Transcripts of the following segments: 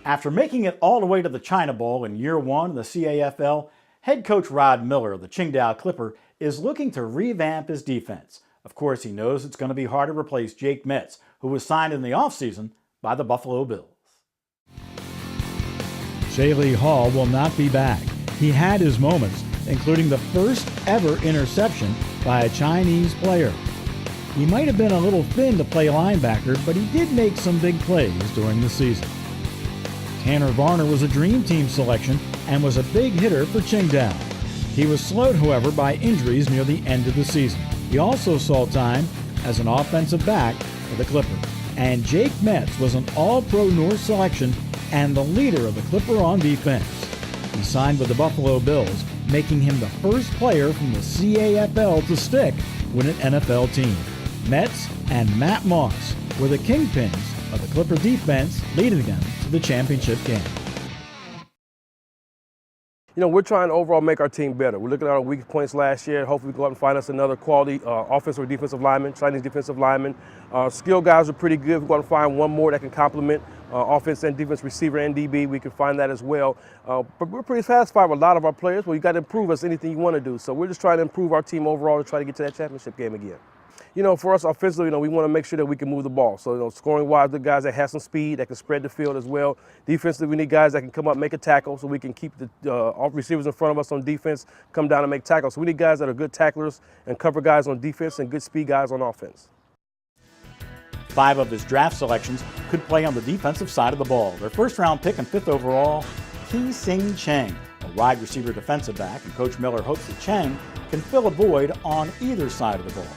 After making it all the way to the China Bowl in year one of the CAFL, head coach Rod Miller of the Qingdao Clipper is looking to revamp his defense. Of course, he knows it's going to be hard to replace Jake Metz, who was signed in the offseason by the Buffalo Bills. Shaylee Hall will not be back. He had his moments, including the first ever interception by a Chinese player. He might have been a little thin to play linebacker, but he did make some big plays during the season. Tanner Varner was a dream team selection and was a big hitter for Qingdao. He was slowed, however, by injuries near the end of the season. He also saw time as an offensive back for the Clipper. And Jake Metz was an All-Pro North selection and the leader of the Clipper on defense. He signed with the Buffalo Bills, making him the first player from the CAFL to stick with an NFL team. Metz and Matt Moss were the kingpins of the Clipper defense, leading them to the championship game. You know, we're trying to overall make our team better. We're looking at our weak points last year. Hopefully we go out and find us another quality offensive or defensive lineman, Chinese defensive lineman. Skill guys are pretty good. We're going to find one more that can complement offense and defense receiver and DB. We can find that as well. But we're pretty satisfied with a lot of our players. Well, you got to improve us anything you want to do. So we're just trying to improve our team overall to try to get to that championship game again. You know, for us offensively, we want to make sure that we can move the ball. So, scoring-wise, the guys that have some speed, that can spread the field as well. Defensively, we need guys that can come up, make a tackle, so we can keep the receivers in front of us on defense, come down and make tackles. So we need guys that are good tacklers and cover guys on defense and good speed guys on offense. 5 of his draft selections could play on the defensive side of the ball. Their first-round pick and 5th overall, Ki-Sing Chang, a wide receiver defensive back, and Coach Miller hopes that Chang can fill a void on either side of the ball.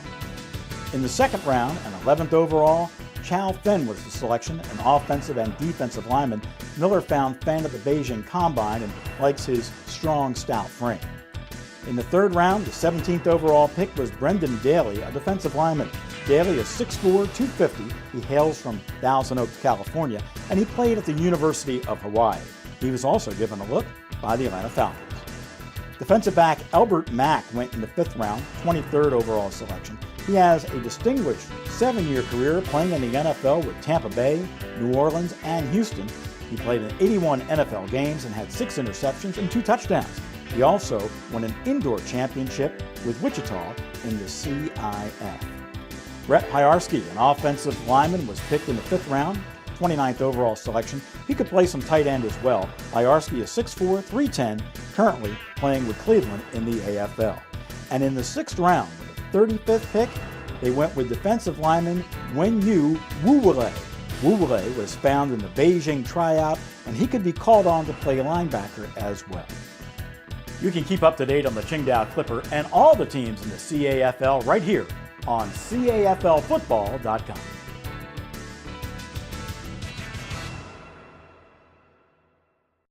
In the 2nd round and 11th overall, Chow Fen was the selection, an offensive and defensive lineman. Miller found Fen at the Beijing Combine and likes his strong, stout frame. In the 3rd round, the 17th overall pick was Brendan Daly, a defensive lineman. Daly is 6'4", 250. He hails from Thousand Oaks, California, and he played at the University of Hawaii. He was also given a look by the Atlanta Falcons. Defensive back Albert Mack went in the 5th round, 23rd overall selection. He has a distinguished 7-year career playing in the NFL with Tampa Bay, New Orleans, and Houston. He played in 81 NFL games and had 6 interceptions and 2 touchdowns. He also won an indoor championship with Wichita in the CIF. Brett Pyarski, an offensive lineman, was picked in the 5th round, 29th overall selection. He could play some tight end as well. Pyarski is 6'4", 310, currently playing with Cleveland in the AFL. And in the 6th round, 35th pick, they went with defensive lineman Wenyu Wu-Wei. Wu-Wei was found in the Beijing tryout, and he could be called on to play linebacker as well. You can keep up to date on the Qingdao Clipper and all the teams in the CAFL right here on CAFLfootball.com.